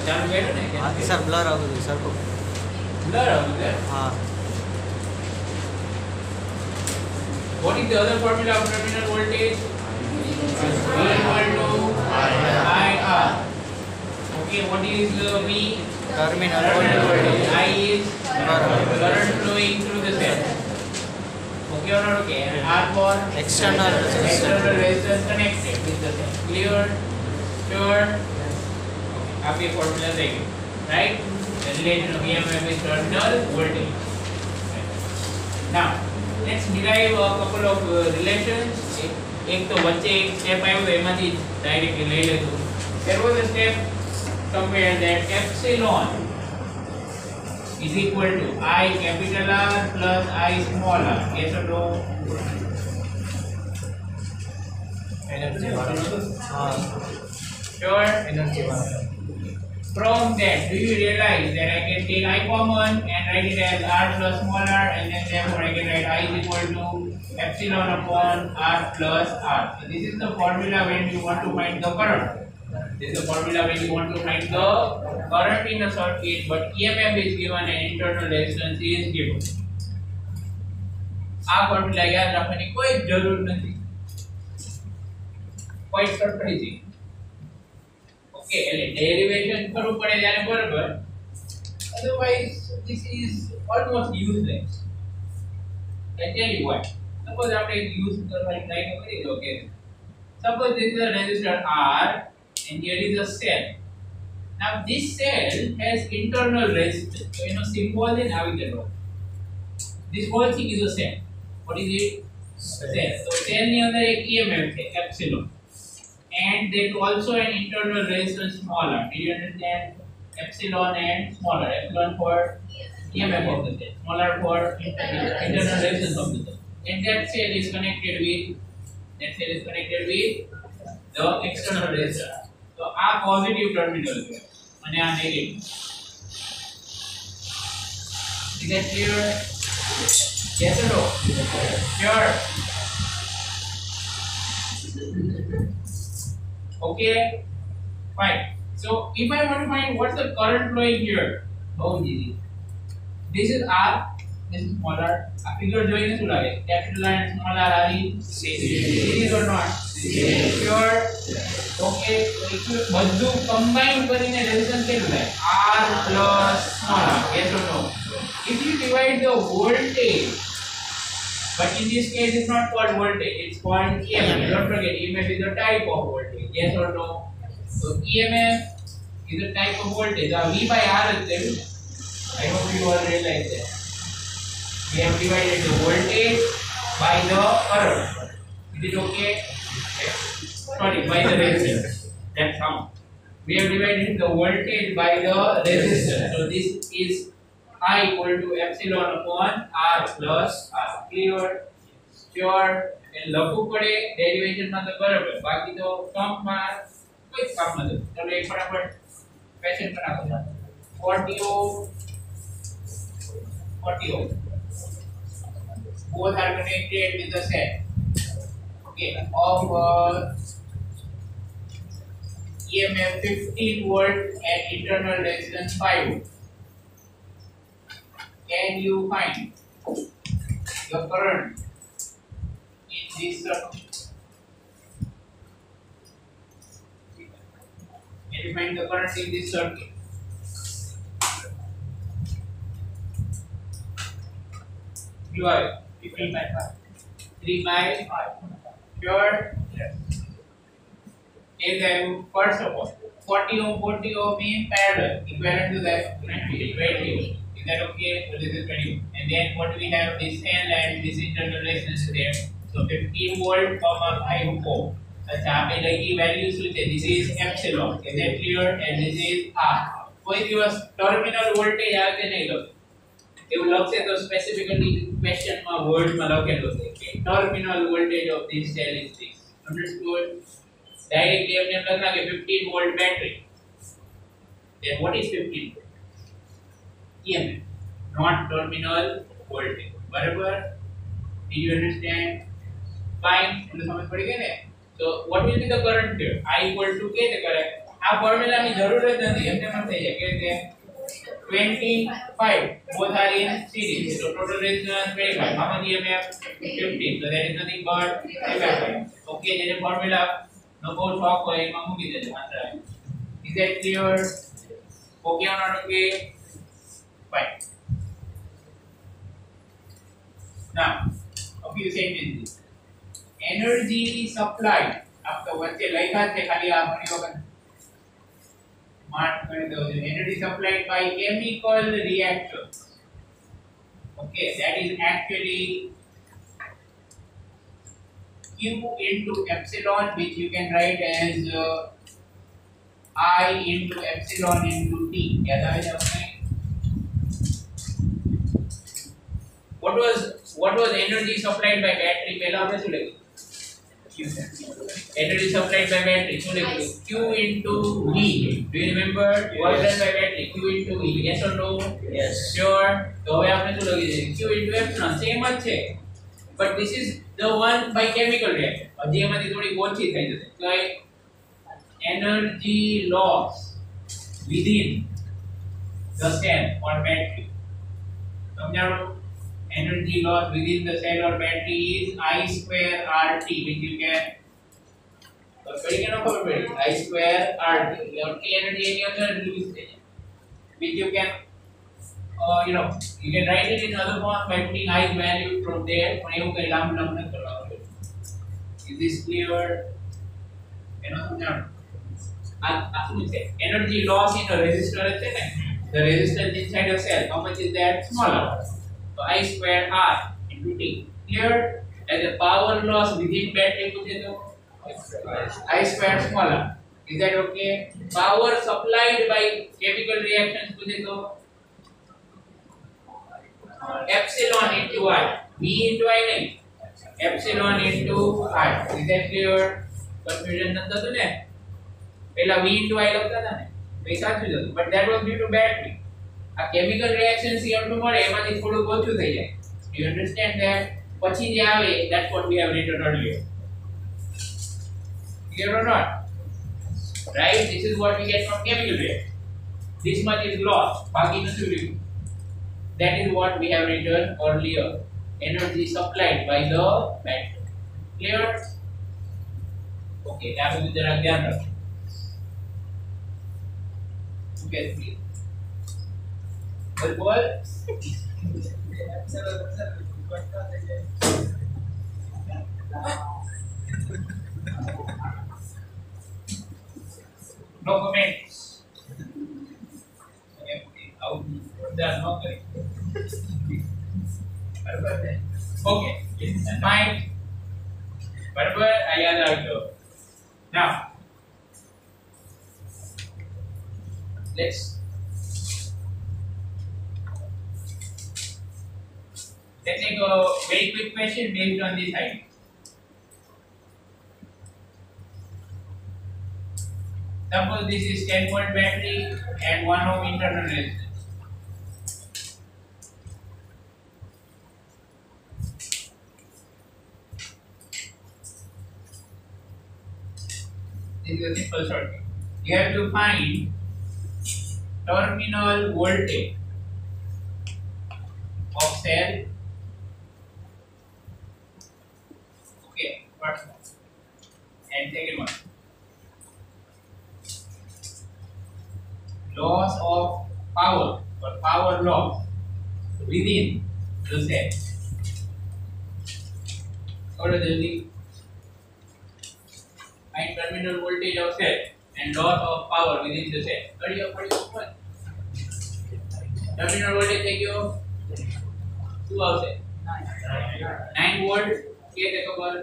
ચાલુ કર્યું ને કે हाँ सर ब्लर आ गई सर को બ્લર આવું છે. हाँ What is the other formula of terminal voltage? V equal to IR. Okay, what is V? Terminal Terminal voltage. I is Current. current flowing through the cell. Okay or not okay? And R for external external resistance connected with the cell. Clear? Sure? Okay, आप ये formula देंगे, right? The relation of EMF with terminal voltage. Now, let's derive a couple of relations. एक तो बच्चे एक step आया हुआ एमाथी directly ले ले तो. There was a step somewhere that epsilon is equal to I capital R plus I small r. Yes or no? Energy हाँ Sure. Energy From that, do you realize that I can take I common and write it as R plus small r, and then therefore I can write I is equal to epsilon upon R plus R. So this is the formula when you want to find the current. This is the formula when you want to find the current in a circuit, but EMF is given and internal resistance is given. આ formula યાદ રાખવાની કોઈ જરૂર નથી. quite surprising. Okay, એટલે derivation કરવું પડે ત્યારે બરાબર. Otherwise, this is almost useless. I tell you why. Suppose આપણે use કરવાની try કરી દો કે suppose this is a resistor R and here is a cell. Now this cell has internal resistance. So you know symbol in how we can do. This whole thing is a cell. What is it? Cell. So cell ની અંદર એક EMF છે epsilon. And there is also an internal resistance smaller. Do you understand? Epsilon and smaller. Epsilon for EMF of the cell, smaller for internal resistance of the cell. And that cell is connected with the external resistor. So આ positive terminal છે અને આ negative. Is that clear? Yes or no? Sure. Okay, fine. So if I want to find what's the current flowing here, how easy. This is R, this is small r. A figure join is lage. Capital R and small r are in series or not? Sure. Okay. So if you બધું combine કરીને resistance કેટલું થાય? R plus small r. Yes or no? If you divide the voltage, but in this case it's not called voltage, it's called EMF. Don't forget, EMF is a type of voltage. Yes or no? So EMF is a type of voltage. V by R is there. I hope you all realize that. We have divided the voltage by the current. Is it okay? Sorry, by the resistance. That's how. We have divided the voltage by the resistance. So this is I equal to epsilon upon R plus R. Clear? Sure. And લખવું પડે derivation માં તો બરાબર, બાકી તો સમ માં કોઈ કામ નથી. ચલો એક ફટાફટ ક્વેશ્ચન બનાવો. 40 both are connected with the cell. Okay, of EMF 15 volt and internal resistance 5 volt. Can you find the current in this circuit? Can you find the current in this circuit? You are 3 by 5. 3 by 5. Sure? Yes. And then first of all, 40 ohm in parallel, equivalent to that 20 ohm. Is that okay? So this is 20. And then what we have, this cell and this internal resistance there. So 15 volt, 5 ohm. अच्छा आपने लगी value શું છે? This is epsilon. Is that clear? And this is R. કોઈ દિવસ terminal voltage આવે નહીં લખે. એવું લખશે તો specifically question માં word માં લખેલું છે કે terminal voltage of this cell is this. Understood? Directly हमने લખા કે 15 volt battery. Then what is 15 volt? EMF, not terminal voltage. बराबर? Did you understand? Fine. તમને સમજ પડી ગઈ ને? So what will be the current here? I equal to K the correct. આ ફોર્મ્યુલાની જરૂર જ નથી એમને પણ થઈ જાય કે તે 25 both are in series so total resistance 25 how much EMF 15 so that is nothing but 35 okay જેને ફોર્મ્યુલા નો બહુ શોખ હોય એમાં મૂકી દેજો answer is that clear okay or not okay fine now a few sentences energy supplied आपका वच्चे લખ્યા છે ખાલી આ ઘણી વખત मार्क कर दो energy supplied by chemical reactions okay that is actually q into epsilon which you can write as I into epsilon into t याद आवे છે આપણે what was energy supplied by battery પહેલા આપણે શું લખ્યું energy supplied by battery so like q into v do you remember what is done by battery q into v yes or no Yes. sure તો હવે આપણે શું લખી દઈએ q into epsilon same જ છે but this is the one by chemical reaction હજી એમાંથી થોડી ઓછી થઈ જશે like energy loss within the cell or battery સમજાણો energy loss within the cell or battery is I square RT which you can I square RT your energy any other release which you can you can write it in other form by putting I value from there પણ એવું કઈ લાંબુ ન કરવાનું is this clear એનો સમજાણો આ શું છે energy loss in a resistor છે ને the resistance inside a cell how much is that smaller so I square R into T clear as the power loss within battery पूछे तो I square smaller is that okay power supplied by chemical reactions पूछे तो epsilon into I V into I नहीं epsilon into I is that clear confusion નતો તો ને પહેલા V into I લખતા હતા ને એ સાચું જ હતું but that was due to battery આ chemical reaction CM2 મળે એમાંથી થોડું ઓછું થઈ જાય you understand that પછી જે આવે that's what we have written earlier clear or not right this is what we get from chemical reaction this much is lost બાકી નથી રહ્યું that is what we have written earlier energy supplied by the battery clear okay આ બધું જરા ધ્યાન રાખો okay clear Football. No comments. Out. No okay. Fine. Barabar. I yaad rakhjo. Now. Let's take a very quick question based on this idea. Suppose this is 10-volt battery and 1 ohm internal resistance. This is a simple circuit. You have to find terminal voltage of cell. First one and second one loss of power or power loss within the cell or the find terminal voltage of cell and loss of power within the cell terminal voltage take you 2 આવશે 9 volt કે તે ખબર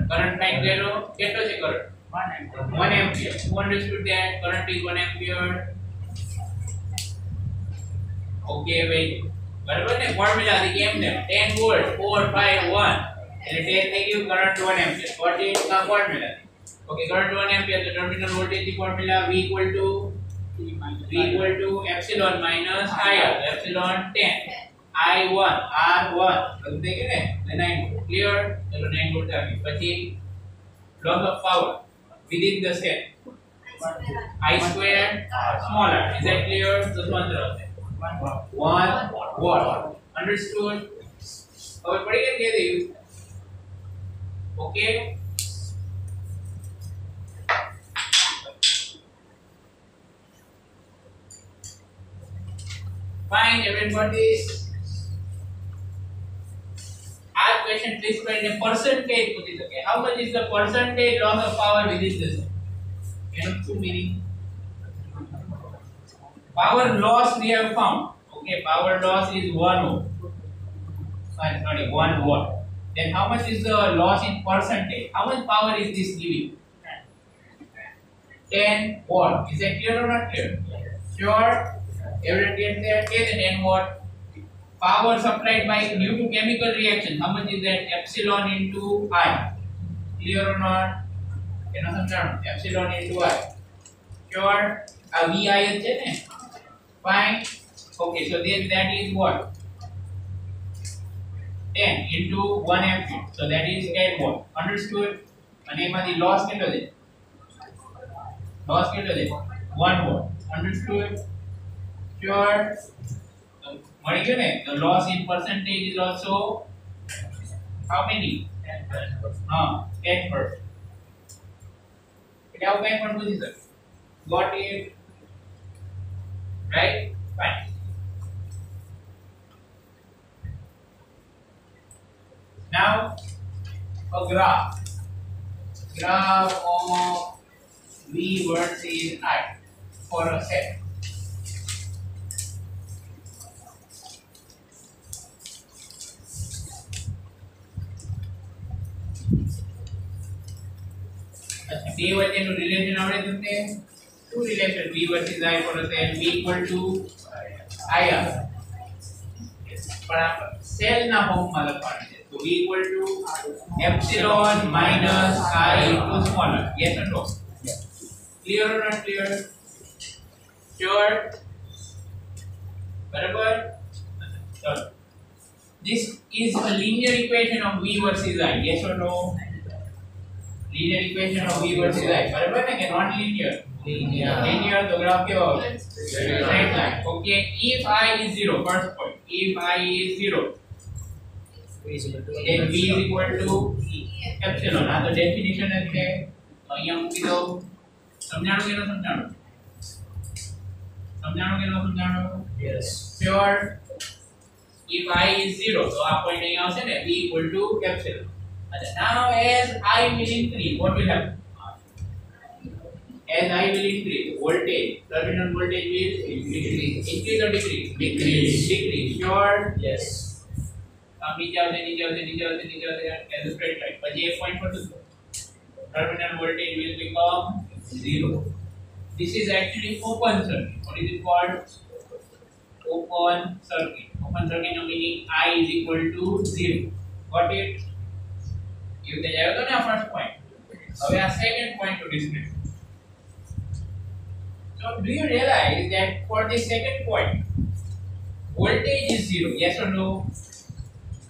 current find करो કેટલો છે current 1 ampere who understood that current is 1 ampere okay wait બરાબર ને formula થી કેમ ને 10 વોલ્ટ 4 5 1 એટલે 10 થઈ ગયું current 1 ampere what is the formula okay current 1 ampere તો terminal voltage ની formula V equal to epsilon minus IR epsilon 10 I1 R1 બધું થઈ ગયું ને 9 વોલ્ટ ક્લિયર ચલો 9 વોલ્ટ આવી પછી loss of power within the cell. I square smaller. Is that clear? This one there. 1 watt. Understood? હવે પડી ગઈ કે દેવું? Okay. Fine, everybody. Our question please put in a percentage put it okay. How much is the percentage loss of power within this? You know, two meaning. Power loss we have found. Okay, power loss is 1 ohm. Sorry, 1 watt. Then how much is the loss in percentage? How much power is this giving? 10 watt. Is that clear or not clear? Sure. Everyone get there? Okay, then 10 watt. Power supplied by due to chemical reaction. How much is that? Epsilon into I. Clear or not? You know some epsilon into I. Sure. VI is there. Fine. Okay, so then that is what? 10 into 1 ampere. So that is 10 watt. Understood? And the loss કેટલો છે? Loss કેટલો છે? 1 watt. Understood? Sure. મળી ગયું ને? The loss in percentage is also how many? 10%. એટલે આવું કંઈ પણ પૂછી શકે. Got it? Right? Fine. Now a graph of V versus I for a set. B વચ્ચેનું રિલેશન આવડે તમને? શું relation V versus I for a set? V equal to IR. પણ આ સેલના ફોર્મમાં લખવાનું છે. So V equal to epsilon minus I into smaller. Yes or no? Yes. Clear or not clear? Sure. બરાબર? So this is a linear equation of V versus I. Yes or no? Linear equation of V versus I. बराबर है कि non linear? Linear तो graph क्या होगा? Straight line. Okay. If I is 0, first point. If I is 0, then V is equal to epsilon. આ તો definition જ છે. તો અહીંયા મૂકી દો. સમજાણું કે ન સમજાણું? સમજાણું કે ન સમજાણું? Yes. Sure. If I is 0, so આ point અહીંયા આવશે ને V equal to epsilon. Now as I will increase, what will happen? As I will increase, voltage, terminal voltage will increase. Increase or decrease? Decrease. Sure. Yes. नीचे આવશે as a straight line. પછી એક point પર જશે. Terminal voltage will become 0. This is actually open circuit. What is it called? Open circuit. Open circuit no meaning I is equal to 0. Got it? You can have the first point. હવે આ second point to discuss. So do you realize that for the second point voltage is 0? Yes or no?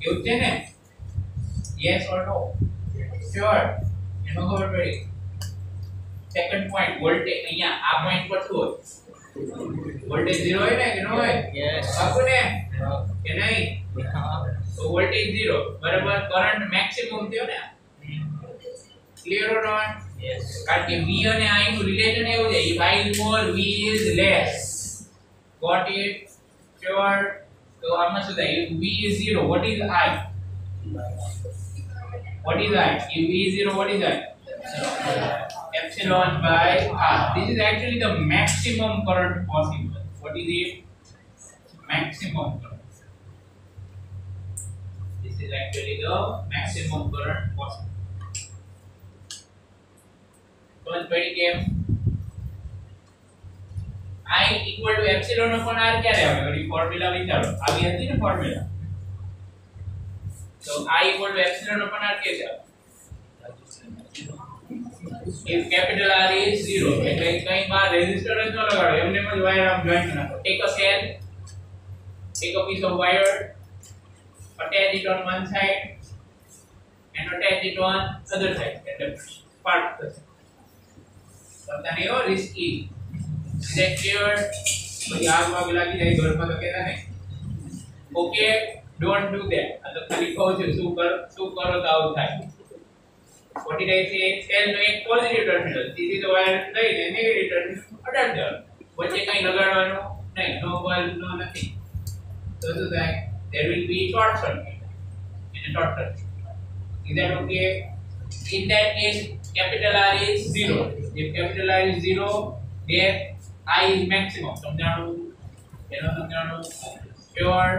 એવું છે ને? Yes or no? Sure. એનો ખબર પડી. Second point voltage અહીંયા આ point પર શું હોય? Voltage 0 હોય ને કે ન હોય? Yes. બાપુ ને કે નહીં? So voltage 0 બરાબર કરંટ મેક્સિમમ થયો ને? Clear or not? Yes. કારણ કે V અને I નું રિલેશન એવું છે. If I is more, V is less. Got it? Sure. So આમાં શું થાય? If V is 0, what is I? What is I? If V is 0, what is I? Epsilon by R. This is actually the maximum current possible. What is it? Maximum current. This is actually the maximum current possible. So it's very clear. I equal to epsilon upon R क्या रहेगा? बड़ी formula विचारो. आगे आती है ना formula. So I equal to epsilon upon R कैसे आएगा? If capital R is 0, એટલે કઈ બાર રેઝિસ્ટન્સ ન લગાડો. એમને જ વાયર આમ જોઈન્ટ નાખો. Take a cell, take a piece of wire, attach it on one side and attach it on other side. એટલે part થશે. समझाने हो रिस्की सेक्योर પછી આગ વાગ લાગી જાય ઘરમાં તો કેતા નહીં ઓકે ડોન્ટ ડુ ધેટ આ તો ખાલી કહું છું શું કરો તો આવું થાય 49 છે સેલ નો એક પોઝિટિવ ટર્મિનલ સીધી તો વાયર લઈને નેગેટિવ ટર્મિનલ અડાડ દો વચ્ચે કઈ લગાડવાનું નહીં નો બલ્બ નો નથી તો શું થાય there will be short circuit in a short circuit is that okay in that case capital R is 0 if capital R is 0 then I is maximum સમજાણું એનો સમજાણું sure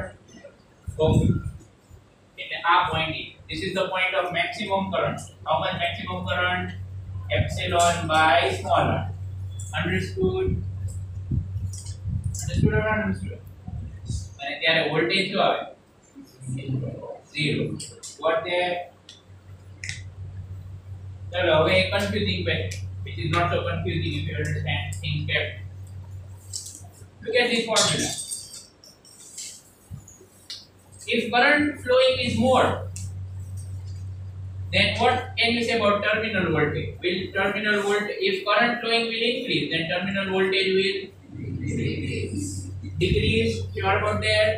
okay એટલે આ point is this is the point of maximum current how much maximum current epsilon by small r understood or not understood અને ત્યારે voltage શું આવે 0 what there ચલો હવે એક confusing fact which is not so confusing if you understand things carefully look at this formula if current flowing is more then what can you say about terminal voltage will terminal voltage if current flowing will increase then terminal voltage will decrease sure about that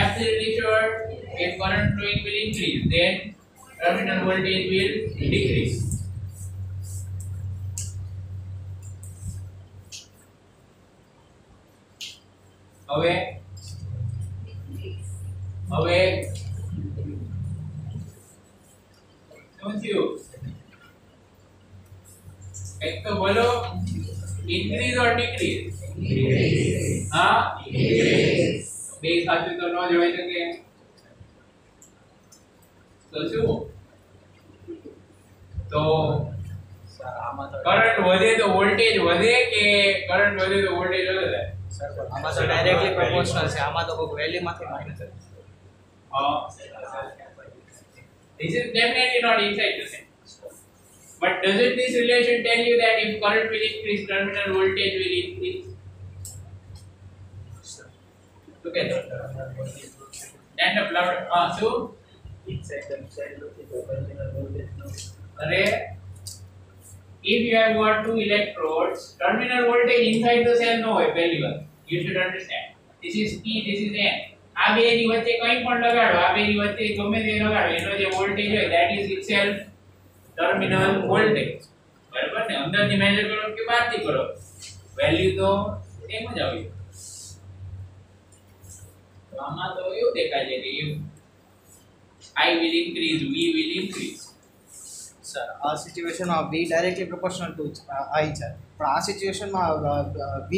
absolutely sure if current flowing will increase then terminal voltage will decrease હવે શું થયું એક તો બોલો increase or decrease હા બે સાચું તો ન જ હોઈ શકે તો શું તો કરંટ વધે તો વોલ્ટેજ વધે કે કરંટ વધે તો વોલ્ટેજ વધે સર આમાં તો ડાયરેક્ટલી પ્રોપોર્શનલ છે આમાં તો કોઈ વેલ્યુ માંથી માઈનસ છે this is definitely not inside the sentence but doesn't this relation tell you that if current will increase terminal voltage will increase look at that stand up louder so inside the terminal voltage no array if you have got two electrodes terminal voltage inside the cell no હોય પહેલી વાત you should understand this is P this is N આ બેની વચ્ચે કંઈ પણ લગાડો આ બેની વચ્ચે ગમે તે લગાડો એનો જે વોલ્ટેજ હોય that is itself terminal voltage બરાબર ને અંદરથી મેજર કરો કે બહારથી કરો વેલ્યુ તો સેમ જ આવી તો આમાં તો એવું દેખાય છે કે I will increase V will increase sir આ સિચ્યુએશનમાં V directly proportional two I છે પણ આ સિચ્યુએશનમાં V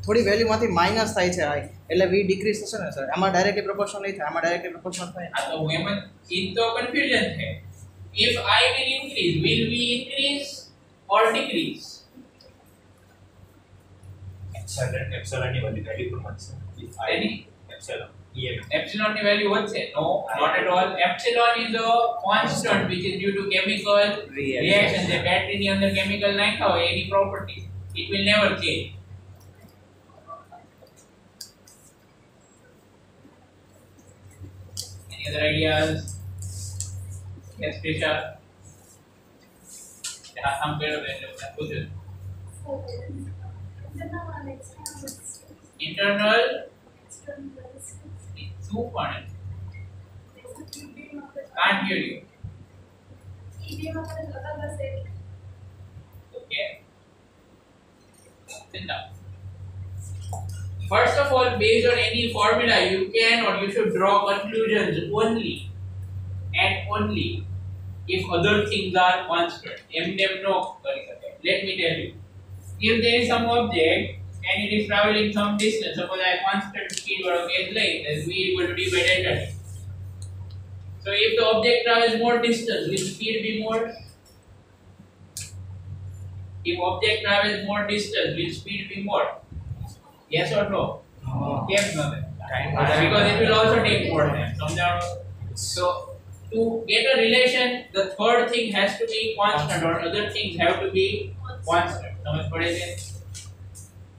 થોડી વેલ્યુમાંથી માઈનસ થાય છે I એટલે V ડિક્રીઝ થશે ને સર આમાં ડાયરેક્ટલી પ્રોપોર્શનલ નહીં થાય આમાં ડાયરેક્ટલી પ્રોપોર્શનલ થાય આ તો એમ જ તો કન્ફ્યુઝન છે if I will increase will we increase or decrease epsilon ની વેલ્યુ પ્રમાણે if I any epsilon epsilon ની value વધશે no not at all epsilon is a constant which is due to chemical reaction the battery ની અંદર chemical નાખ્યા હોય એની property it will never change any other ideas yes Prisha yeah some better than that internal super can't hear you okay sit down first of all based on any formula you can or you should draw conclusions only and only if other things are constant no let me tell you if there is some object and it is traveling some distance suppose I constant speed or gauge length then v equal to d by delta t so if the object travels more distance will speed be more if object travels more distance will speed be more yes or no yes no because it will also take more time so to get a relation the third thing has to be constant or other things have to be constant समझ पड़े थे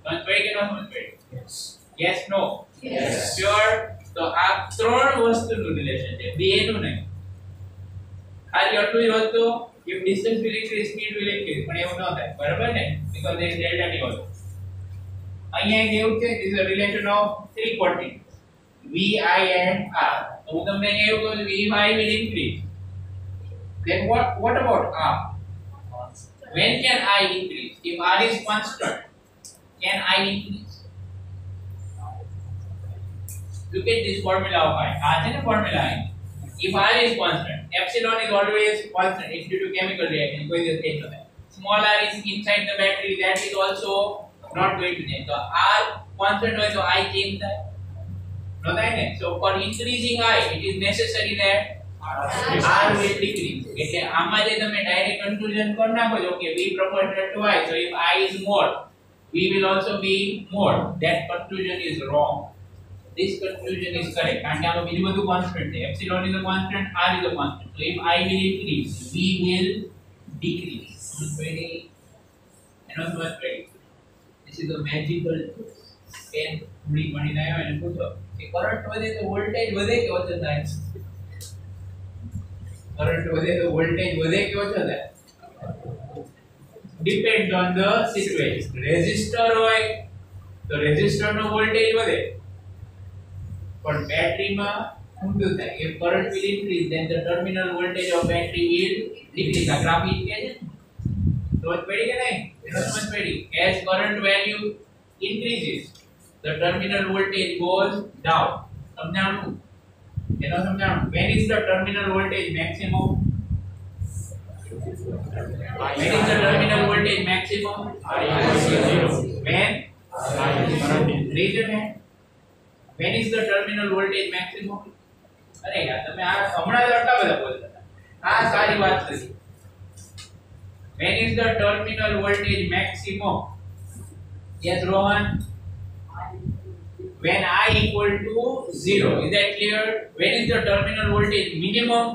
समझ पड़े कि ना समझ पड़े yes no yes sure तो आप ત્રણ વસ્તુનું રિલેશન છે બે નું નહીં ખાલી આટલું જ હોત તો if distance will increase, speed will increase, પણ એવું ન થાય, બરાબર ને? because there is delta t also. અહીંયા કેવું છે, is a relation of three quantities v, I and r. તો હું તમને એવું કહું છું v, I will increase, then what about r? When can I increase? If r is constant, can I increase? Look at this formula of I. R is a formula I. If R is constant, epsilon is always constant. It's due to chemical reaction. Going to change that. Small r is inside the battery. That is also not going to change. So R constant હોય તો I change that. No, that is. So for increasing I, it is necessary that R will decrease. એટલે આમાં જે તમે direct conclusion કરી નાખો છો કે V proportional to I. So if I is more, V will also be more. That conclusion is wrong. This conclusion is correct. કારણ કે આમાં બીજું બધું constant છે. Epsilon is a constant, R is a constant. So if I will increase, V will decrease. Very, very. This is a magical pen. પૂરી ગણીને આવ્યો અને પૂછો કે કરંટ વધે તો વોલ્ટેજ વધે કે ઓછો થાય? કરંટ વધે તો વોલ્ટેજ વધે કે ઓછો થાય? Depends on the situation. Resistor હોય તો રેઝિસ્ટરનો વોલ્ટેજ વધે. But battery ma ઊંધું થાય. If current will increase, then the terminal voltage of battery will decrease. આ ગ્રાફ ઈ કે છે સમજ પડી કે નહીં? સમજ પડી. As current value increases, the terminal voltage goes down. સમજાણું? એનો સમજાણું. When is the terminal voltage maximum? When is the terminal voltage maximum? When? Raise your hand. When is the terminal voltage maximum? અરે યાર તમે આ હમણાં જ આટલા બધા બોલતા હતા. આ સારી વાત કરી. When is the terminal voltage maximum? Yes, Rohan. When I equal to 0. Is that clear? When is the terminal voltage minimum?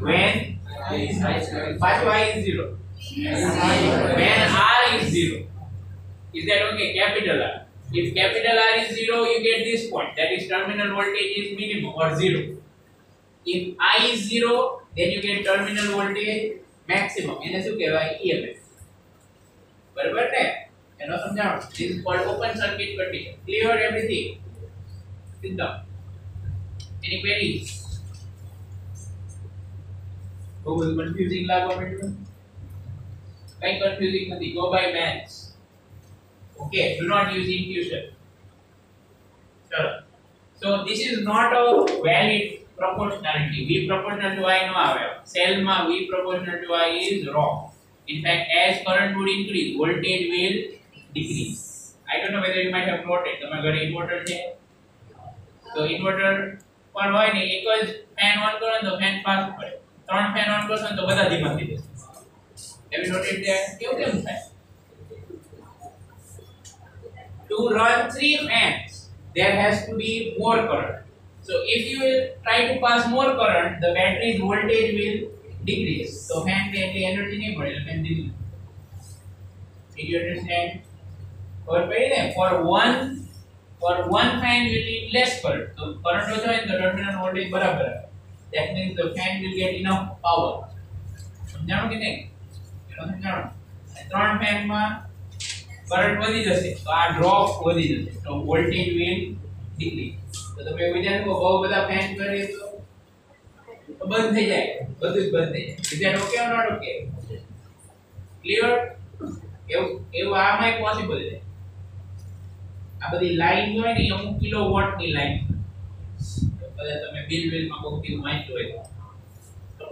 When I is 0. When R is 0. Is that okay? Capital R. If capital R is 0, you get this point. That is terminal voltage is minimum or 0. If I is 0, then you get terminal voltage maximum. એને શું કહેવાય? EMF. બરાબર ને? એનો સમજાવો. This is called open circuit condition. Clear everything? Sit down. Any queries? બહુ confusing લાગવા માંડ્યું? કઈ confusing નથી. Go by maths. Okay, do not use intuition. Sure. So this is not a valid proportionality. V proportional to I no આવે. Cell માં V proportional to I is wrong. In fact, as current would increase, voltage will decrease. I don't know whether you might have noted. તમારા ઘરે inverter છે. તો inverter પણ હોય ને એક જ ફેન ઓન કરો ને તો ફેન ફાસ્ટ પડે. ત્રણ ફેન ઓન કરશો ને તો બધા ધીમા થઈ જશે. Have you noted that? કેમ થાય? To run 3 fans, there has to be more current. So if you will try to pass more current, the battery's voltage will decrease. So fan the energy nahi padે, fan decrease. Did you understand? For one fan you need less current. So current ocho hoy તો terminal voltage બરાબર આવે. That means the fan will get enough power. સમજાણું કે નહીં? એનો સમજાણું. ત્રણ fan માં કરંટ વધી જશે તો આ ડ્રોપ વધી જશે તો વોલ્ટેજ વિલ ડિક્રીઝ. તો તમે વિચારો કે બહુ બધા ફેન કરે તો બંધ થઈ જાય, બધું જ બંધ થઈ જાય. Is that okay or not okay? Clear? એવું આમાં એક પોસિબલ છે. આ બધી લાઈન હોય ને અમુક કિલોવોટ ની લાઈન, કદાચ તમે બિલમાં બહુ કીધું વાંચ્યું હોય તો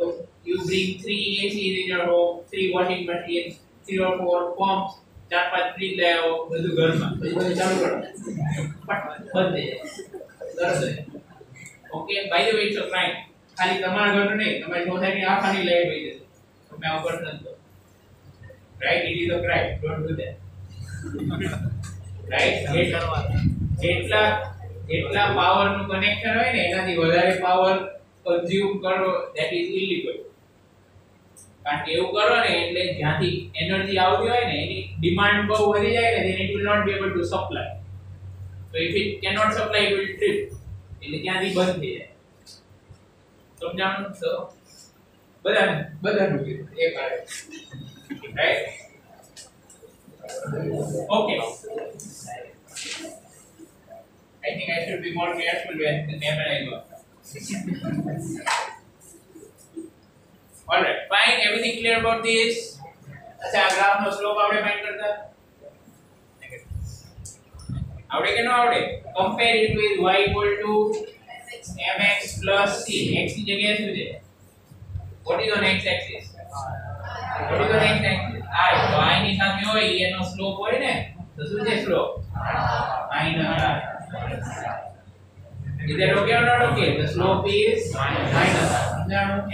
you bring 3 ACs in your home, 3 washing machines, 3 or 4 pumps, 4-5 fridge લઈ આવો, બધું ઘરમાં પછી બધું ચાલુ કરો, બંધ થઈ જાય. Okay, by the way it's a crime. ખાલી તમારા ઘરનું નહીં, તમારી સોસાયટી આખાની લાઈટ વહી જશે. તમે આવું કરતા તો right, it is a crime. Don't do that. Right? જેટલા પાવરનું કનેક્શન હોય ને એનાથી વધારે પાવર કન્ઝ્યુમ કરો, ધેટ ઇઝ ઇલીગલ. કારણ કે એવું કરો ને એટલે જ્યાંથી એનર્જી આવતી હોય ને એની ડિમાન્ડ બહુ વધી જાય ને, then it will not be able to supply. So if it cannot supply, it will trip. એટલે ત્યાંથી બંધ થઈ જાય. સમજાણું તો બધાનું કીધું એક આવે right okay I think I should be more careful when the name I go. Alright, fine. Everything clear about this? अच्छा ग्राफ નો સ્લોપ આપણે ફાઇન્ડ કરતા આવડે કે ન આવડે compare it with y equal to mx plus c x ની જગ્યાએ શું છે what is on x axis what is on x axis I તો I ની સાથે હોય એનો સ્લોપ હોય ને તો શું છે સ્લોપ I ના is that okay or not okay the slope is minus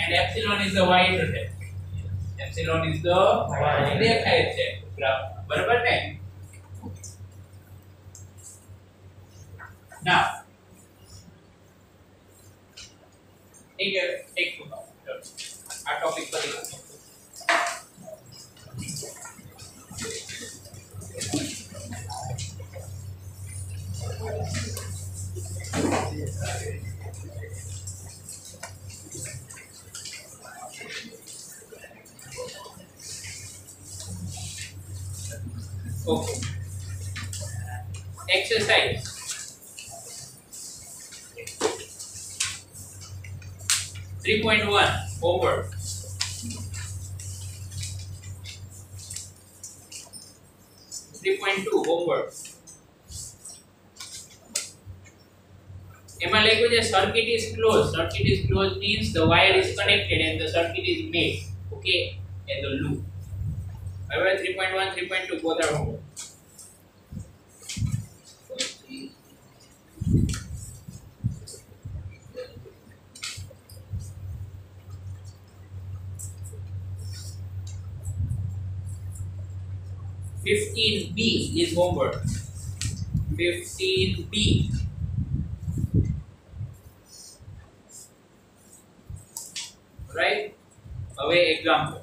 and epsilon is the y intercept epsilon is the દેખાય છે ગ્રાફ બરાબર ને now take આ ટોપિક પર okay exercise 3.1 homework homework એમાં લખ્યું છે circuit is closed means the wire is connected and the circuit is made okay as a loop however 3.1 3.2 both are homework $15B is homework. 15B. Right? હવે example.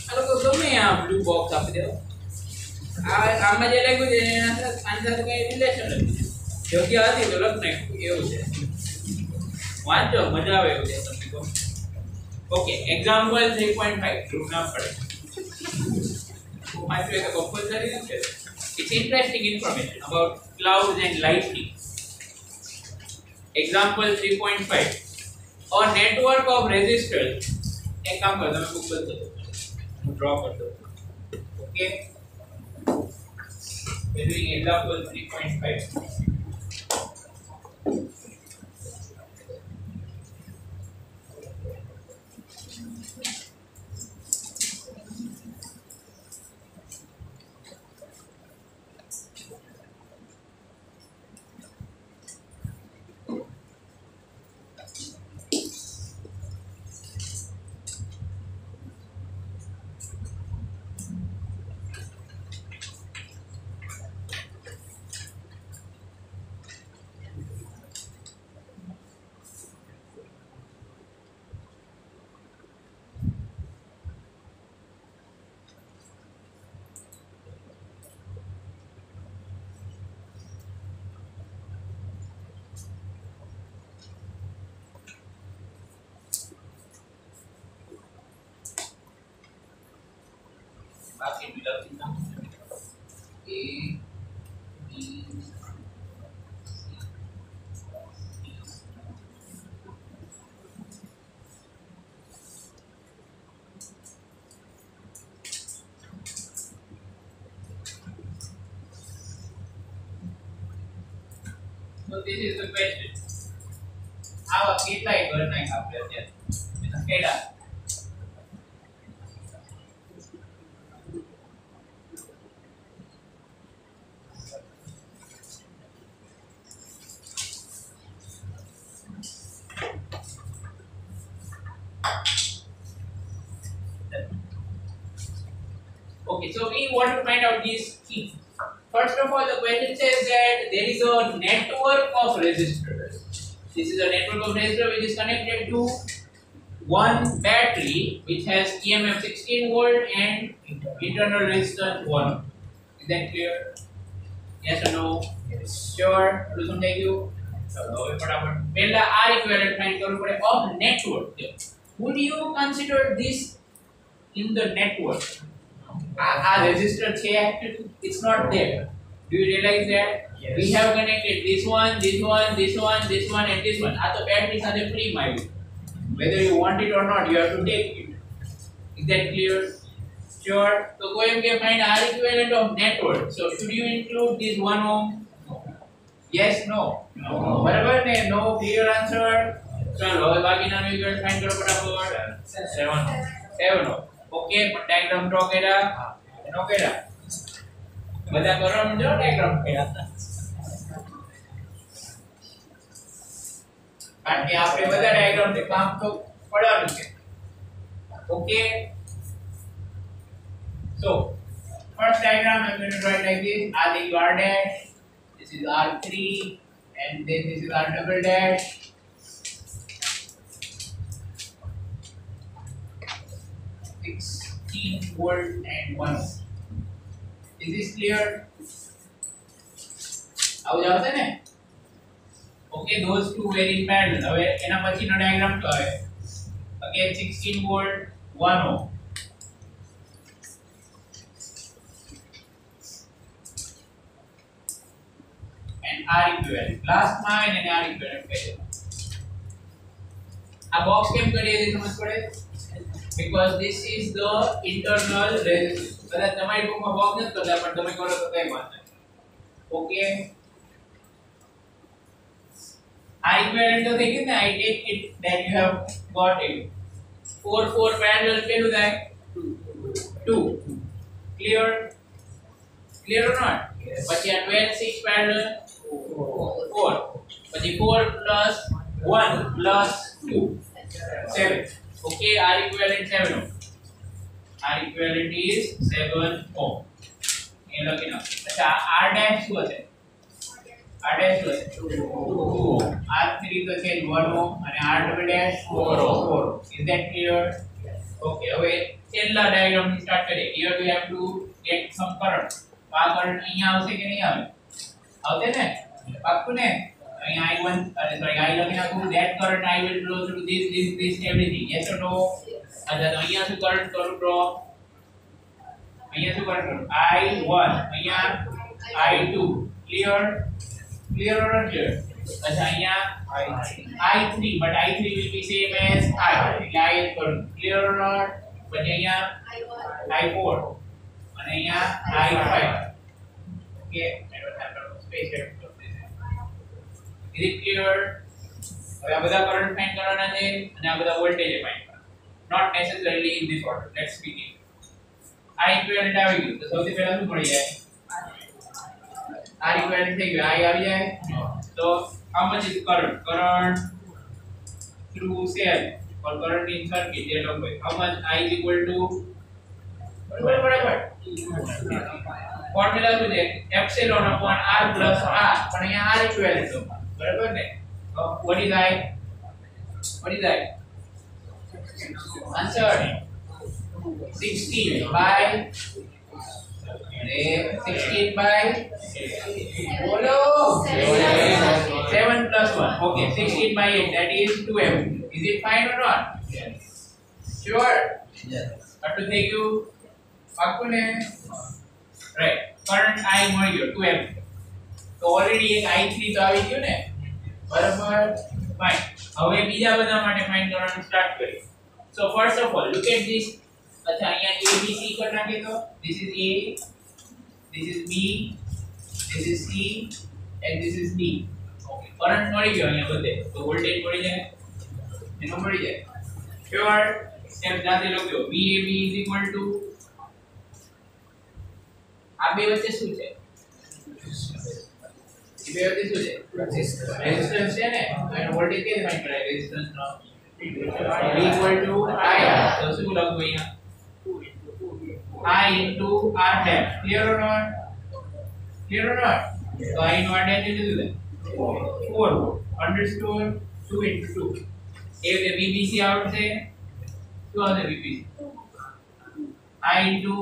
આ લોકો ગમે આ blue box આપી દેવો આમાં જે લખ્યું છે એના સાથે આન્સર તો કઈ રિલેશન નથી યોગ્ય હતી તો લખ નાખ્યું એવું છે વાંચો મજા આવે એવું છે તમને કહો Okay, example 3.5. Group now for it. It's interesting information about clouds and lightning. Example 3.5. A network of resistors. एक काम करता मैं बुक बंद कर ड्रॉ कर दो ओके example 3.5. बाकी मिला कितना A B So this is the question. આવા કેટલાય ઘર નાખ આપણે અત્યારે કેટલા Okay, so we want to find out these things. First of all, the question says that there is a network of resistors. This is a network of resistors which is connected to one battery which has EMF 16 volt and internal resistance 1. Is that clear? Yes or no? Yes. Sure. Do some thank you. ચલો હવે ફટાફટ પહેલા R equivalent find કરવું પડે of network. Would you consider this in the network? આ resistor છે, it's not there. Do you realize that? Yes. We have connected this one, this one, this one, this one and this one. આ તો battery સાથે free માં આવ્યું. Whether you want it or not, you have to take it. Is that clear? Sure. So go and find R equivalent of network. So should you include this 1 ohm? Yes, no. No. बराबर ने? No. Clear answer. चलो હવે બાકીના equivalent find કરો ફટાફટ. 7 ohm. 7 ohm. Okay, પણ diagram draw કર્યા? નો કર્યા? બધા કરો જો diagram કર્યા. કારણ કે આપણે બધા diagram થી કામ તો પડવાનું છે. Okay. So, first diagram I'm going to draw it like this. R is R dash, this is R3, and then this is R double dash. 16 volt and 1 ohm. Is this clear? આવું જ આવશે ને? Okay, those two were in parallel. હવે એના પછીનો diagram તો આવે. Again 16 volt, 1 ohm. And R equivalent. Last માં એને R equivalent કહે છે. આ box કેમ કરીએ છે સમજ પડે? Because this is the internal resistance. કદાચ તમારી બુકમાં box નથી કરતા પણ તમે કરો તો કઈ વાત નહીં. Okay. R equivalent તો થઈ ગયું ને? I take it that you have got it. 4 parallel કેટલું થાય? 2. Clear? Clear or not? Yes. પછી આ 12 6 parallel 4. પછી 4 plus 1 plus 2 7. Okay, R equivalent 7 ohm. R equivalent is 7 ohm. ये लगी ना. अच्छा R dash શું હશે? R dash શું હશે? 2 ohm. R3 તો છે 1 ohm અને R double dash 4 ohm. Is that clear? Okay, હવે છેલ્લા ડાયાગ્રામ થી સ્ટાર્ટ કરીએ. Here we have to get some current. આ કરંટ અહીંયા આવશે કે નહીં આવે? આવશે ને? પાક્કું ને? અહીંયા I1 I લખી નાખું. That current I will flow through this everything. Yes or no? अच्छा तो અહીંયા શું કરંટ કરું ડ્રો? અહીંયા શું કરંટ કરું? I1 અહીંયા I2. Clear or not clear? अच्छा અહીંયા I3 but I3 will be same as I. એટલે I કરું. Clear or not? પછી અહીંયા I4 અને અહીંયા I5. Okay, I don't have a space here. Is it clear? હવે આ બધા કરંટ ફાઇન્ડ કરવાના છે અને આ બધા વોલ્ટેજ ફાઇન્ડ કરવાના. Not necessarily in this order. Let's begin. I equivalent આવી ગયું તો સૌથી પહેલા શું પડી જાય? R equivalent થઈ ગયું. I આવી જાય. So how much is current? Current through cell or current in circuit that of how much I is equal to બરાબર ફોર્મ્યુલા શું છે? Epsilon upon R plus R. પણ અહીંયા R equivalent છે. બરાબર ને? What is I? Answer 16 by બોલો 7 plus 1. Okay, 16 by 8 that is 12. Is it fine or not? Yes. Sure. Yes. આટલું થઈ ગયું? પાક્કું ને? રાઈટ. કરંટ I મળી ગયો 2 એમ્પ. તો ઓલરેડી એક I3 તો આવી ગયો ને? બરાબર? ફાઇન. હવે બીજા બધા માટે ફાઇન્ડ કરવાનું સ્ટાર્ટ કરીએ. So first of all look at this. अच्छा અહીંયા ABC कर નાખીએ તો this is A, this is B, this is C and this is D. Okay, current મળી ગયો અહીંયા બધે. તો વોલ્ટેજ મળી જાય. એનો મળી જાય. Sure. સ્ટેપ જાતે લખ્યો. VAB is equal to આ બે વચ્ચે શું છે? એ બે વચ્ચે શું છે? રેઝિસ્ટન્સ છે ને? એનો વોલ્ટેજ કેવી ફાઇન્ડ કરાય રેઝિસ્ટન્સ નો? V equal to I. તો શું લખવું અહીંયા? I into R dash. Clear or not? Clear or not? So I into R dash into that. 4 volt. Understood? 2 into 2. If the VBC out say, શું આવશે VBC? I into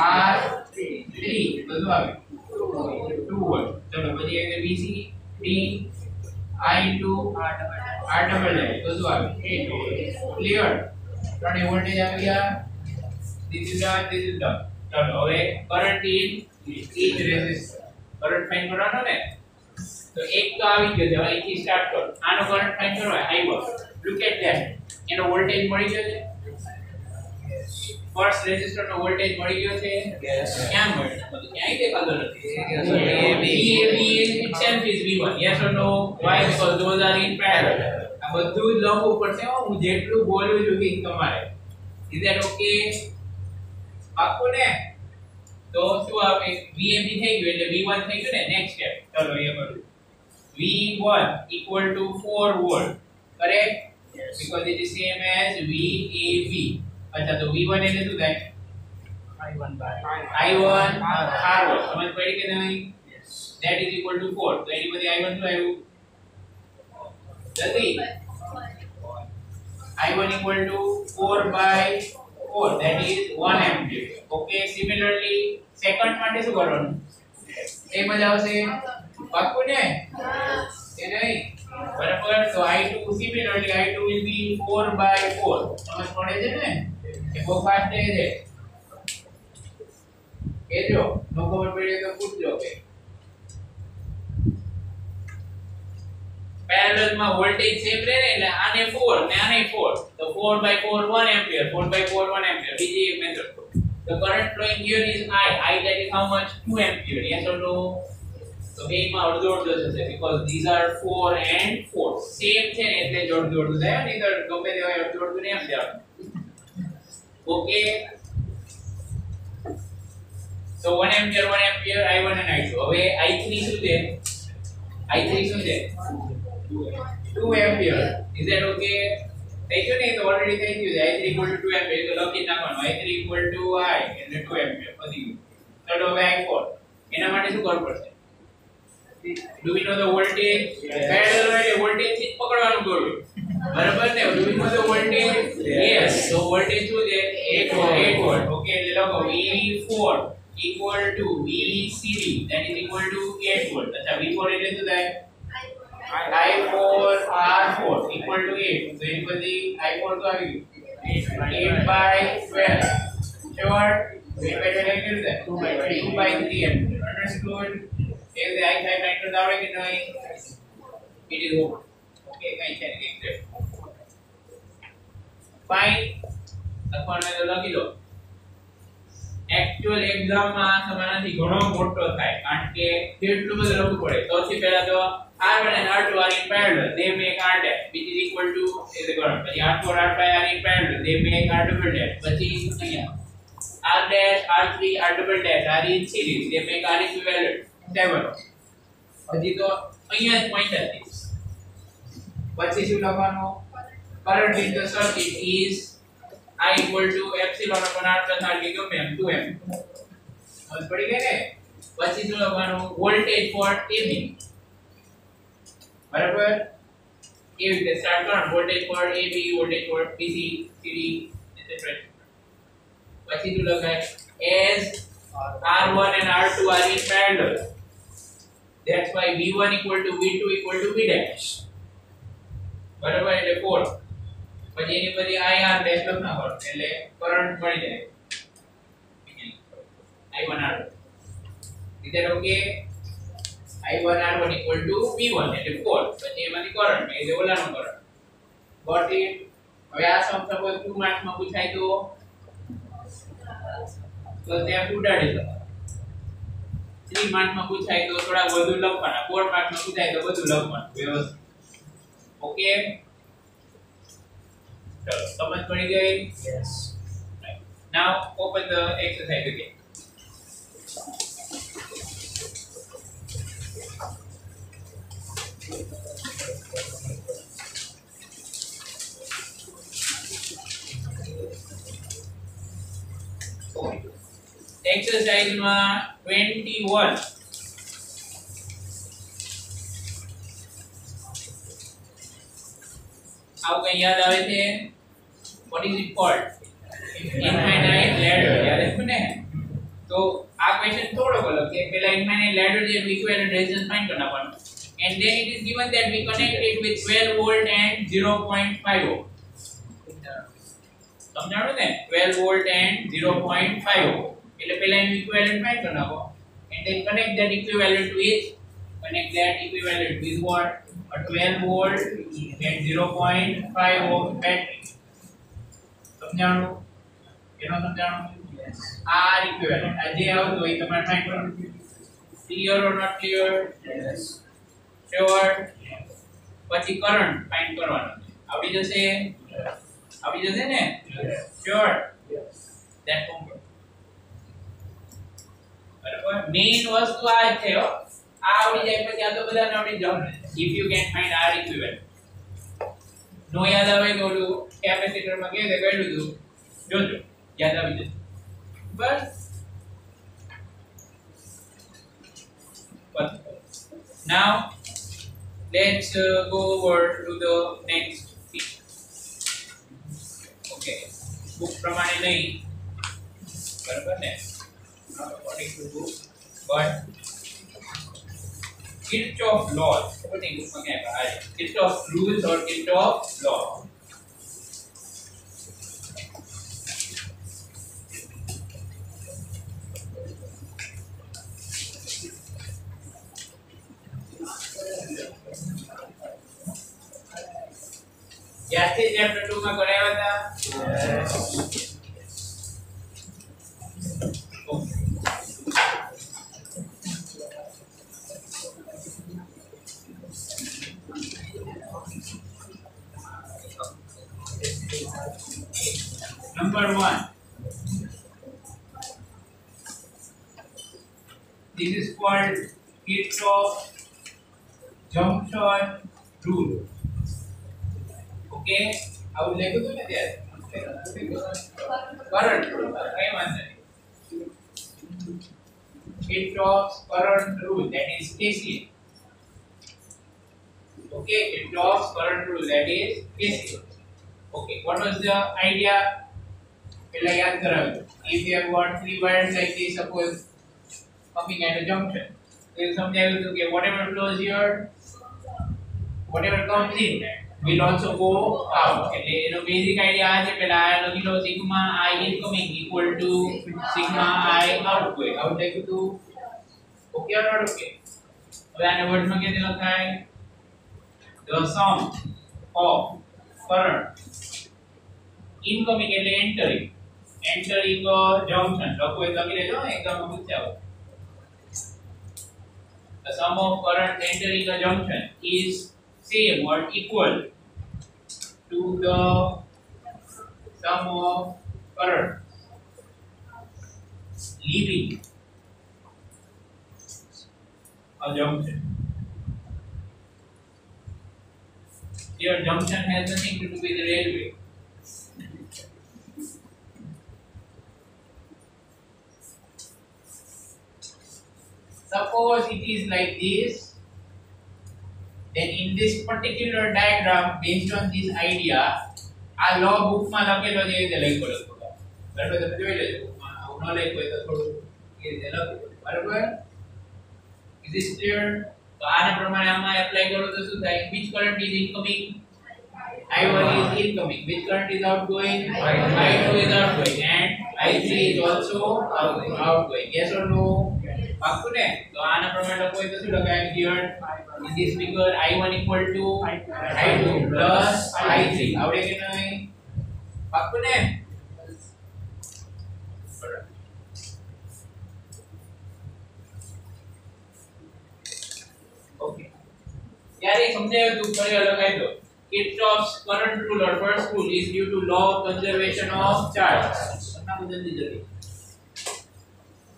R3. તો શું આવે? 2 volt. ચલો પછી VC T I2 R double है तो શું આવે A2 ક્લિયર ત્રણે વોલ્ટેજ આવી ગયા this is done ચલો હવે current in each resistor current find કરવાનો ને તો એક તો આવી ગયો છે હવે અહીંથી સ્ટાર્ટ કરો આનો કરંટ ફાઇન્ડ કરો I1 look at that એનો વોલ્ટેજ મળી ગયો છે ફર્સ્ટ રેઝિસ્ટર નો વોલ્ટેજ મળી ગયો છે ક્યાં મળ્યો બધું ક્યાંય દેખાતો નથી itself is V1 yes or no why because those are in parallel આ બધું જ લખવું પડશે હું જેટલું બોલું છું કે તમારે is that okay પાક્કું ને તો શું આવે VMB થઈ ગયું એટલે V1 થઈ ગયું ને નેક્સ્ટ સ્ટેપ ચલો એ કરું V1 equal to 4 volt correct yes because it is same as VAB अच्छा तो V1 એટલે શું થાય I1 R1 समझ पड़ी कि नहीं yes that is equal to 4 तो એની બધી I1 શું આવ્યું જલ્દી I1 equal to 4 by 4 that is 1 ampere okay similarly second માટે શું કરવાનું એમ જ આવશે પાક્કું ને એ નહીં બરાબર તો I2 similarly I2 will be 4 by 4 સમજ પડે છે ને એ બહુ ફાસ્ટ છે એ જો નો ખબર પડે તો પૂછજો કે પેરેલલ માં વોલ્ટેજ સેમ રહે ને એટલે આને 4 ને આને 4 તો 4 by 4 1 ampere 4 by 4 1 ampere બીજી એક method the current flowing here is I that is how much 2 ampere yes or no તો બેમાં અડધો અડધો થશે because these are 4 and 4 same છે ને એટલે અડધો અડધો થાય ને તો ગમે તે હોય અડધો અડધો ને એમ દેવાનું okay so 1 ampere I1 and I2 હવે I3 શું છે I3 શું છે 2 ampere is that okay થઈ ગયું ને તો ઓલરેડી થઈ ગયું છે I3 equal to 2 ampere તો લખી નાખવાનું I3 equal to I એટલે 2 ampere પતી ગયું તો હવે I4 એના માટે શું કરવું પડશે do we know the voltage parallel હોય વોલ્ટેજ થી પકડવાનું દોરું બરાબર ને do we know the voltage yes so voltage શું છે 8 volt okay એટલે લખો V4 equal to VCD that is equal to 8 volt अच्छा V4 એટલે શું થાય I4 R4 equal to 8 so એની બધી I4 તો આવી ગયું 8 by 12 short 8 by 12 કેટલું થાય 2 by 3 ampere understood if the I5 factors આવડે કે નહીં it is over okay કઈ છે ને એક્ઝેક્ટ ફાઇન લખવાનું તો લખી લો एक्चुअल एग्जाम में आ समानांतर घणो मोटो थाय कारण के કેટલું બધું લખવું પડે સૌથી પહેલા તો R1 and R2 are in parallel they make R dash which is equal to is the current પછી R4 R5 are in parallel they make R double dash પછી અહીંયા R dash R3 R double dash are in series they make R equivalent 7 પછી તો અહીંયા જ point હતી પછી શું લખવાનું current in the circuit is I equal to epsilon upon R plus R के में 2m समझ पड़ी गई ने પછી શું લખવાનું વોલ્ટેજ ફોર AB બરાબર એ રીતે સ્ટાર્ટ કરો voltage for AB voltage for BC CD etc પછી શું લખાય as R1 and R2 are in parallel that's why V1 equal to V2 equal to V dash બરાબર એટલે 4 પછી એની બધી IR ડેશ લખના પડે એટલે કરંટ મળી જાય I1 R1 is that okay I1 R1 equal to V1 એટલે 4 પછી એમાંથી કરંટ એટલે ઓલાનો કરંટ got it હવે આ સમ સપોઝ 2 માર્ક્સ માં પૂછાય તો ત્યાં ઉડાડી દો 3 માર્ક્સ માં પૂછાય તો થોડા વધુ લખવાના 4 માર્ક્સ માં પૂછાય તો વધુ લખવાનું વ્યવસ્થિત ઓકે चलो समझ पड़ी गई yes right. now open the exercise again exercise માં 21 આવું કઈ યાદ આવે છે what is it called infinite ladder યાદ છે ને તો આ ક્વેશ્ચન થોડો અલગ છે પહેલા infinite ladder જે ઇક્વિવેલેન્ટ રેઝિસ્ટન્સ ફાઇન્ડ કરવાનો and then it is given that we connect it with 12 volt and 0.5 ohm. સમજાણું ને 12 volt and 0.5 ohm એટલે પહેલા એનું equivalent find કરી નાખો and then connect that equivalent with what, a 12 volt and 0.5 ohm battery. સમજાણું એનો સમજાણું આ equivalent આ જે આવતું હોય તમારે find કરવાનું. Clear or not clear? Yes. Sure. પછી current find કરવાનો આવડી જશે? આવડી જશે ને? Sure. That homework. બરાબર મેઈન વસ્તુ આ છે હો. આ આવડી જાય પછી આ તો બધાને આવડી જવાનું. If you can find R equivalent. નો યાદ આવે તો ઓલું કેપેસિટર માં કેવી રીતે કર્યું હતું જોજો યાદ આવી જશે. બસ now let's go over to the next thing. Okay, book પ્રમાણે નહીં બરાબર ને, not according to book but Kirchhoff laws. ખબર નહીં book માં ક્યાં આવે Kirchhoff rules or Kirchhoff law. याद है चैप्टर 2 में कराया था? Number 1. This is called Kirchhoff junction rule. Okay, I would like to do that. Current rule. I want that. Kirchhoff's current rule, that is KCL. Okay, Kirchhoff's current rule, that is KCL. Okay, what was the idea? If you have got 3 wires like this, suppose coming at a junction, then someday we will get whatever flows here, whatever comes in, will also go out. એટલે એનો basic idea આ છે પેલા આ લખી લો sigma I incoming equal to sigma I outgoing. આવું લખ્યું હતું. Okay or not okay? હવે આને વર્ડમાં કેવી રીતે લખાય? The sum of current incoming એટલે entering a junction. લખો એ લખી લેજો એકદમ પૂછાવ. The sum of current entering a junction is same or equal to the sum of current leaving a junction. Here junction has nothing to do with the railway. Suppose it is like this, then in this particular diagram, based on this idea, આ law book માં લખેલો છે એ રીતે લખ્યો લખો. બરાબર તમે જોઈ લેજો bookમાં આવું ન લખ્યું હોય તો થોડું એ રીતે લખો. બરાબર? Is this clear? તો આને પ્રમાણે આમાં એપ્લાય કરો તો શું થાય? Which current is incoming? I1 is incoming. Which current is outgoing? I2 is outgoing and I3 is also outgoing. Yes or no? પાક્કું ને? તો આના પ્રમાણે લખો તો શું લખાય? Here in this figure I1 equal to I2 plus I3. આવડે કે નહીં? પાક્કું ને? ઓકે. ત્યારે સમજાયું તું ફરી લખાઈ દો. Kirchhoff's current rule or first rule is due to law of conservation of charge.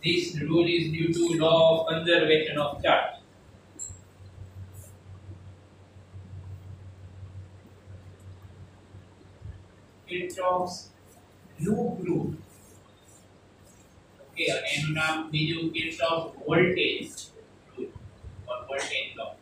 This rule is due to law of conservation of charge. Kirchhoff's loop rule. Okay, અને એનું નામ બીજું Kirchhoff's voltage rule or voltage law.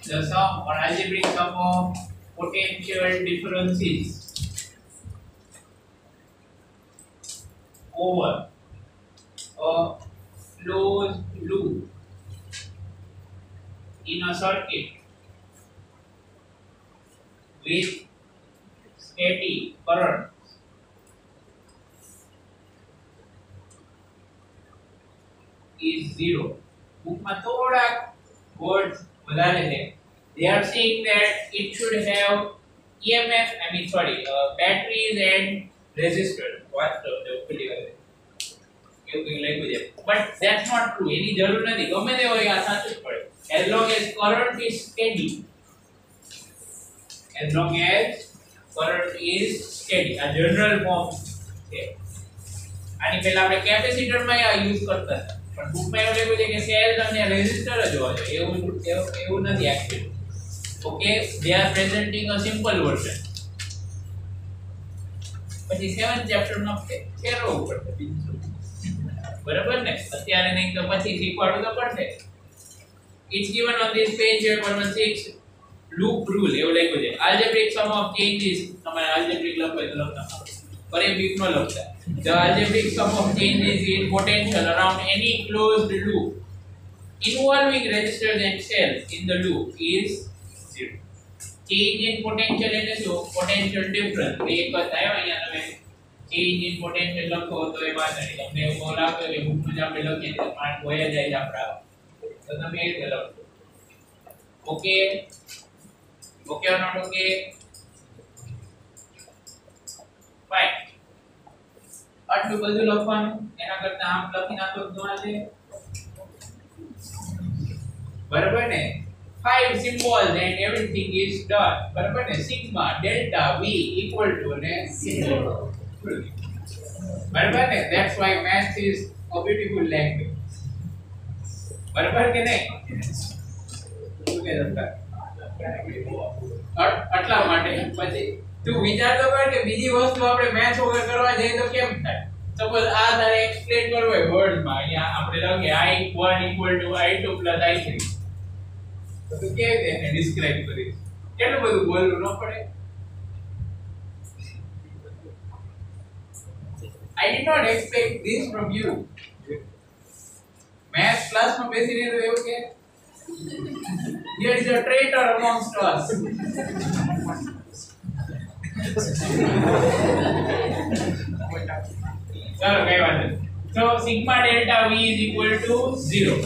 the sum or algebraic sum of potential differences over a closed loop in a circuit with steady current is zero. Bookમાં થોડા words વધારે છે. They are saying that it should have EMF, batteries and resistors. What the એવું કંઈક લખ્યું છે. But that's not true. એની જરૂર નથી. ગમે તે હોય આ સાચું જ પડે. As long as current is steady. As long as current is steady. A general form છે. આની પહેલા આપણે કેપેસિટર માં આ યુઝ કરતા હતા. પણ બુકમાં એવું લખ્યું છે કે સેલ અને રેઝિસ્ટર જ હોય છે. એવું નથી actually. Okay, they are presenting a simple version. પછી 7th chapter માં ફેરવવું પડશે. બરાબર ને? અત્યારે નહીં તો પછી શીખવાડવું તો પડશે. It's given on this page here 116 loop rule એવું લખ્યું છે. Algebraic sum of changes તમારે algebraic લખો તો લખતા. Arabic નો લખતા. The algebraic sum of changes in potential around any closed loop involving resistors and cells in the loop is zero. Change in potential એટલે શું? Potential difference. એક જ થાય અહીંયા તમે change in potential લખો તો એ વાત નહીં. તમને એવું લાગે કે બુકમાં જ આપણે લખીએ તો પાઠ હોય જાય છે આપણા. તો તમે એ રીતે લખો. Okay okay or not okay? Fine. આટલું બધું લખવાનું એના કરતા આમ લખી નાખો તો આજે બરાબર ને? 5 symbols and everything is done. બરાબર ને? sigma delta v equal to ને બરાબર ને? That's why math is a beautiful language. બરાબર કે નહીં? આટલા માટે પછી તું વિચાર તો કર કે બીજી વસ્તુ આપણે મેથ્સ વગર કરવા જઈએ તો કેમ થાય? સપોઝ આ તારે એક્સપ્લેન કરવું હોય વર્ડ માં, અહીંયા આપણે લખીએ i1 i2 i3 તો તું કેવી રીતે ડિસ્ક્રાઇબ કરીશ? કેટલું બધું બોલવું ન પડે? I did not expect this from you. Math class માં બેસીને તો એવું કે here is a traitor amongst us. ચલો કઈ વાત નહીં. So sigma delta v is equal to 0.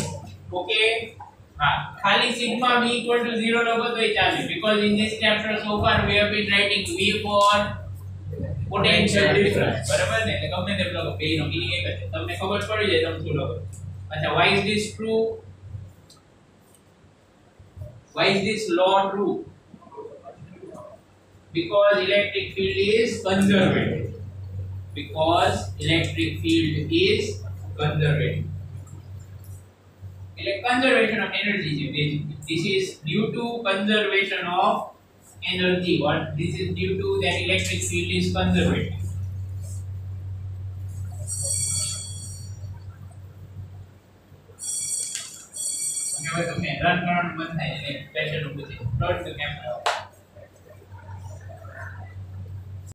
Okay? હા, ખાલી sigma v equal to 0 લખો તોય ચાલે, because in this chapter so far we have been writing v for potential difference. બરાબર ને? એટલે ગમે તે લખો, બેનો મીનિંગ એક જ છે. તમને ખબર પડી જાય તમે શું લખો. અચ્છા, why is this true? Why is this law true? Because electric field is conservative. Because electric field is conservative. Like conservation of energy basically. This is due to conservation of energy. What this is due to that electric field is conservative. હવે તમે run કરવાનું બંધ થાય એટલે pressure નું બધું float તો કેમ આવે?